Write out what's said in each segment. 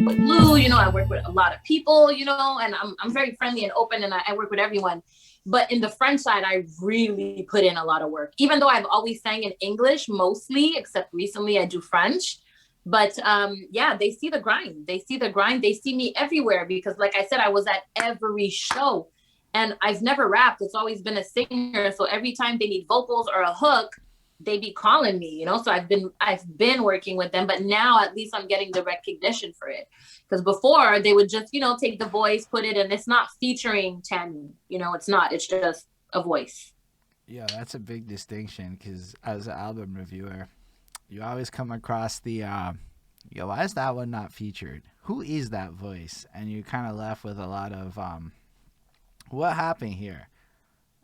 with Lou, I work with a lot of people, and I'm very friendly and open, and I work with everyone. But in the French side, I really put in a lot of work, even though I've always sang in English mostly, except recently I do French. But yeah, they see the grind. They see the grind. They see me everywhere because, like I said, I was at every show and I've never rapped. It's always been a singer. So every time they need vocals or a hook, they be calling me, So I've been working with them, but now at least I'm getting the recognition for it. Because before they would just, take the voice, put it, and it's not featuring Tammy. It's not. It's just a voice. Yeah, that's a big distinction because as an album reviewer, you always come across the, yo, why is that one not featured? Who is that voice? And you kind of left with a lot of, what happened here?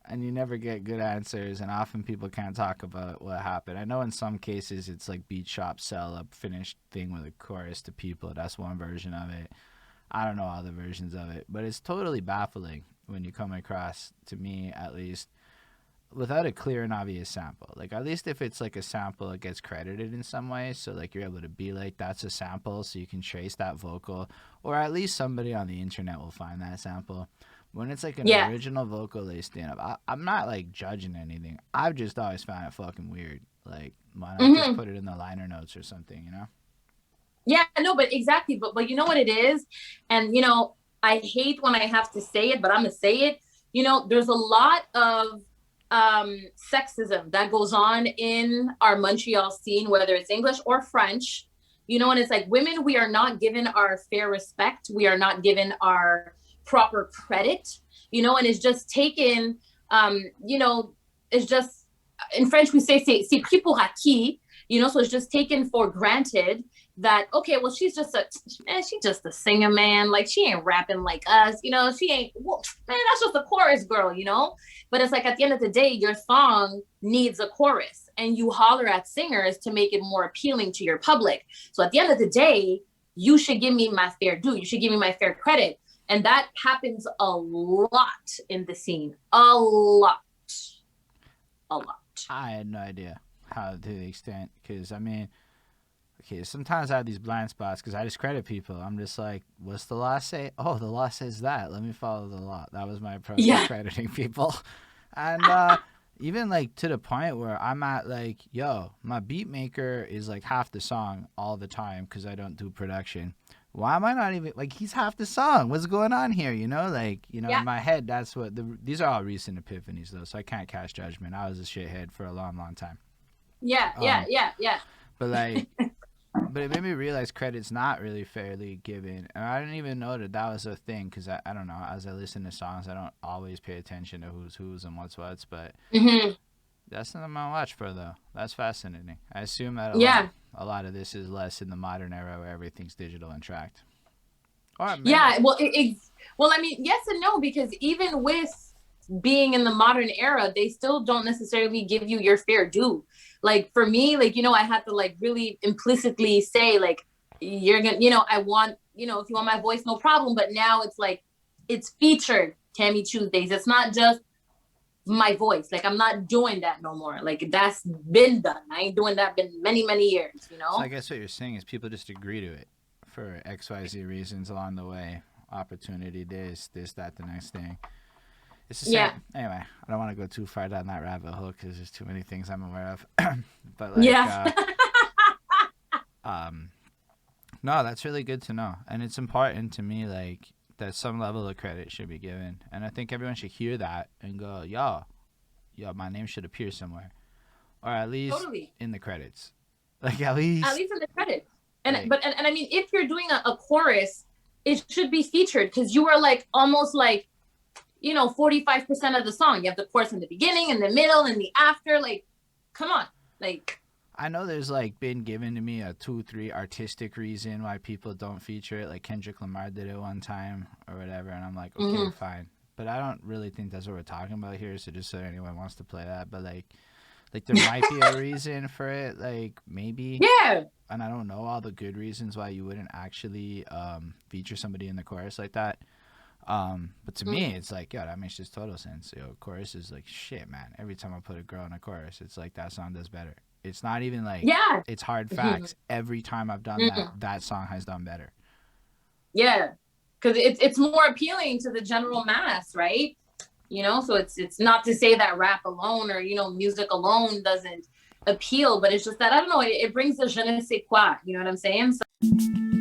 And you never get good answers, and often people can't talk about what happened. I know in some cases it's like beat shops sell a finished thing with a chorus to people. That's one version of it. I don't know all the versions of it, but it's totally baffling when you come across, to me at least, without a clear and obvious sample. Like, at least if it's like a sample, it gets credited in some way. So, like, you're able to be like, that's a sample, so you can trace that vocal. Or at least somebody on the internet will find that sample. When it's like an Yeah. original vocal they stand up, I'm not like judging anything. I've just always found it fucking weird. Like, why not just Hmm. put it in the liner notes or something, you know? Yeah, no, but exactly. But you know what it is? And I hate when I have to say it, but I'm gonna say it. There's a lot of sexism that goes on in our Montreal scene, whether it's English or French. And it's like women, we are not given our fair respect. We are not given our proper credit, and it's just taken, it's just in French we say c'est pris pour acquis, so it's just taken for granted that okay, well she's just a singer, man. Like she ain't rapping like us, she ain't well, man, that's just a chorus girl. But it's like at the end of the day, your song needs a chorus and you holler at singers to make it more appealing to your public. So at the end of the day, you should give me my fair due. You should give me my fair credit. And that happens a lot in the scene. A lot. A lot. I had no idea how to the extent, because I mean, okay, sometimes I have these blind spots because I discredit people. I'm just like, what's the law say? Oh, the law says that. Let me follow the law. That was my approach to Yeah. discrediting people. And even like to the point where I'm at like, yo, my beat maker is like half the song all the time because I don't do production. Why am I not even like he's half the song? What's going on here? Like in Yeah. my head, that's what these are all recent epiphanies though, so I can't cast judgment. I was a shithead for a long, long time. Yeah. Yeah. Um, Yeah. Yeah. but like but it made me realize credit's not really fairly given, and I didn't even know that that was a thing because I don't know. As I listen to songs, I don't always pay attention to who's who's and what's what's, but Hmm. that's something I watch for though. That's fascinating. I assume that Yeah. a lot of this is less in the modern era where everything's digital and tracked. Or maybe. Yeah. Well, I mean, yes and no, because even with being in the modern era, they still don't necessarily give you your fair due. Like for me, like, I had to like really implicitly say, like, you're gonna, I want, if you want my voice, no problem. But now it's like, it's featured Tammy Tuesdayz. It's not just my voice. Like, I'm not doing that no more. Like, that's been done. I ain't doing that been many, many years. So I guess what you're saying is people just agree to it for XYZ reasons along the way. Opportunity, this, that, the next thing. It's the Yeah. same. Anyway, I don't want to go too far down that rabbit hole because there's too many things I'm aware of. But like, Yeah. um, no, that's really good to know, and it's important to me like that some level of credit should be given, and I think everyone should hear that and go, yo, my name should appear somewhere, or at least Totally. in the credits, like at At least least in the credits. And like but and I mean, if you're doing a chorus, it should be featured because you are like almost like 45% of the song. You have the chorus in the beginning, in the middle, and the after. Like, come on, like, I know there's like been given to me a 2 3 artistic reason why people don't feature it. Like Kendrick Lamar did it one time or whatever, and I'm like, okay, mm-hmm. fine. But I don't really think that's what we're talking about here. So just so anyone wants to play that, but like there might be a reason for it. Like maybe, Yeah, and I don't know all the good reasons why you wouldn't actually feature somebody in the chorus like that. But to me, it's like, yeah, that makes just total sense. Chorus is like shit, man. Every time I put a girl in a chorus, it's like that song does better. It's not even like Yeah. it's hard Mm-hmm. facts. Every time I've done that, Mm-hmm. that song has done better. Yeah, because it's more appealing to the general mass, right? You know, so it's not to say that rap alone or, you know, music alone doesn't appeal, but it's just that, I don't know, it brings the je ne sais quoi, you know what I'm saying? So